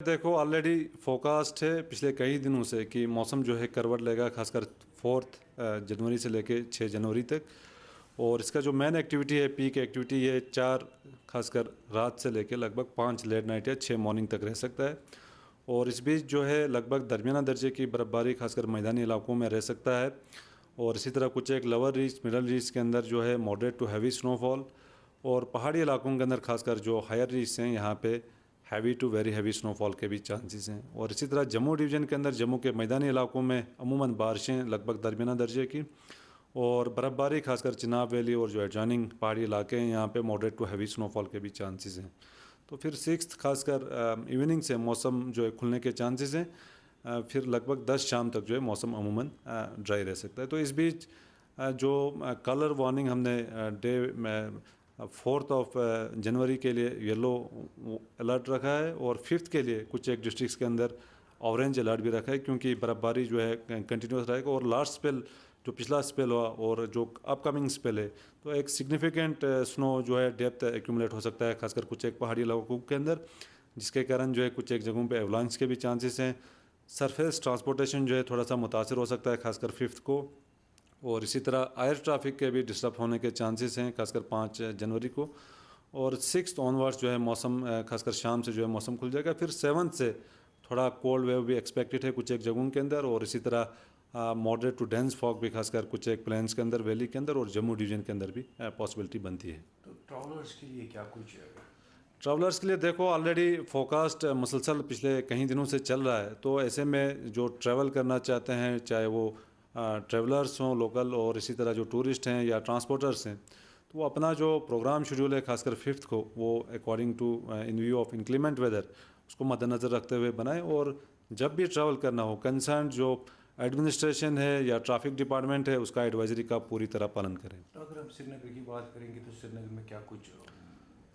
देखो already forecast है पिछले कई दिनों से कि मौसम जो है करवट लेगा, खासकर 4 जनवरी से लेके 6 जनवरी तक। और इसका जो मेन एक्टिविटी है, पीक एक्टिविटी, ये 4 खासकर रात से लेके लगभग 5 लेट नाइट या 6 मॉर्निंग तक रह सकता है। और इस बीच जो है लगभग दरमियाना दर्जे की बर्फ़बारी खासकर मैदानी इलाकों में रह सकता है। और इसी तरह कुछ एक लोअर रीच, मिडल रीच के अंदर जो है मॉडरेट टू हैवी स्नोफॉल, और पहाड़ी इलाकों के अंदर खासकर जो हायर रीच हैं यहाँ पे heavy to very heavy snowfall के भी चांसेस हैं। और इसी तरह जम्मू डिवीज़न के अंदर जम्मू के मैदानी इलाकों में अमूमन बारिशें लगभग दरमियाना दर्जे की, और बर्फ़बारी खासकर चिनाब वैली और जो एडजॉइनिंग पहाड़ी इलाके हैं यहाँ पे मॉडरेट टू हैवी स्नोफॉल के भी चांसेस हैं। तो फिर 6 खासकर इवनिंग से मौसम जो है खुलने के चांसेस हैं। फिर लगभग 10 शाम तक जो है मौसम अमूमन ड्राई रह सकता है। तो इस बीच जो कलर वार्निंग हमने डे 4 जनवरी के लिए येलो अलर्ट रखा है, और 5 के लिए कुछ एक डिस्ट्रिक्ट्स के अंदर ऑरेंज अलर्ट भी रखा है, क्योंकि बर्फ़बारी जो है कंटिन्यूस रहेगा। और लास्ट स्पेल जो पिछला स्पेल हुआ और जो अपकमिंग स्पेल है, तो एक सिग्निफिकेंट स्नो जो है डेप्थ एक्यूमुलेट हो सकता है, खासकर कुछ एक पहाड़ी इलाकों के अंदर, जिसके कारण जो है कुछ एक जगहों पे एवलांच के भी चांसेस हैं। सरफेस ट्रांसपोर्टेशन जो है थोड़ा सा मुतासर हो सकता है खासकर 5 को। और इसी तरह एयर ट्रैफिक के भी डिस्टर्ब होने के चांसेस हैं खासकर 5 जनवरी को। और 6 ऑनवर्ड्स जो है मौसम खासकर शाम से जो है मौसम खुल जाएगा। फिर 7 से थोड़ा कोल्ड वेव भी एक्सपेक्टेड है कुछ एक जगहों के अंदर, और इसी तरह मॉडरेट टू डेंस फॉग भी खासकर कुछ एक प्लेन्स के अंदर, वैली के अंदर और जम्मू डिवीज़न के अंदर भी पॉसिबिलिटी बनती है। तो ट्रैवलर्स के लिए क्या कुछ है? ट्रैवलर्स के लिए देखो ऑलरेडी फोकास्ट मुसलसल पिछले कई दिनों से चल रहा है। तो ऐसे में जो ट्रैवल करना चाहते हैं, चाहे वो ट्रैवलर्स हों लोकल, और इसी तरह जो टूरिस्ट हैं या ट्रांसपोर्टर्स हैं, तो वो अपना जो प्रोग्राम शेड्यूल है खासकर 5 को, वो according to in view of inclement weather उसको मद्देनज़र रखते हुए बनाएं। और जब भी ट्रैवल करना हो, कंसर्न जो एडमिनिस्ट्रेशन है या ट्रैफिक डिपार्टमेंट है, उसका एडवाइजरी का पूरी तरह पालन करें। तो अगर हम श्रीनगर की बात करेंगे तो श्रीनगर में क्या कुछ,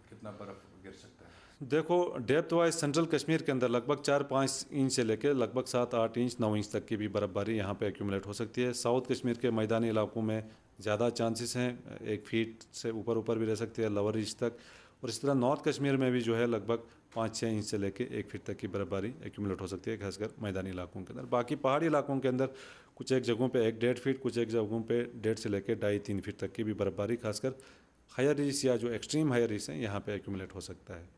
कितना बर्फ़ गिर सकता है? देखो डेप्थ वाइज सेंट्रल कश्मीर के अंदर लगभग 4-5 इंच से लेकर लगभग 7-8 इंच 9 इंच तक की भी बर्फ़बारी यहाँ पे एक्यूमुलेट हो सकती है। साउथ कश्मीर के मैदानी इलाकों में ज़्यादा चांसेस हैं, 1 फीट से ऊपर भी रह सकती है लोअर रीच तक। और इस तरह नॉर्थ कश्मीर में भी जो है लगभग 5-6 इंच से लेकर 1 फीट तक की बर्फ़बारी एक्यूमुलेट हो सकती है, खासकर मैदानी इलाकों के अंदर। बाकी पहाड़ी इलाकों के अंदर कुछ एक जगहों पे 1-1.5 फीट, कुछ एक जगहों पे 1.5 से लेकर 2.5-3 फीट तक की भी बर्फ़बारी खासकर हायर रीच या जो एक्सट्रीम हायर रीच हैं यहाँ पे एक्यूमुलेट हो सकता है।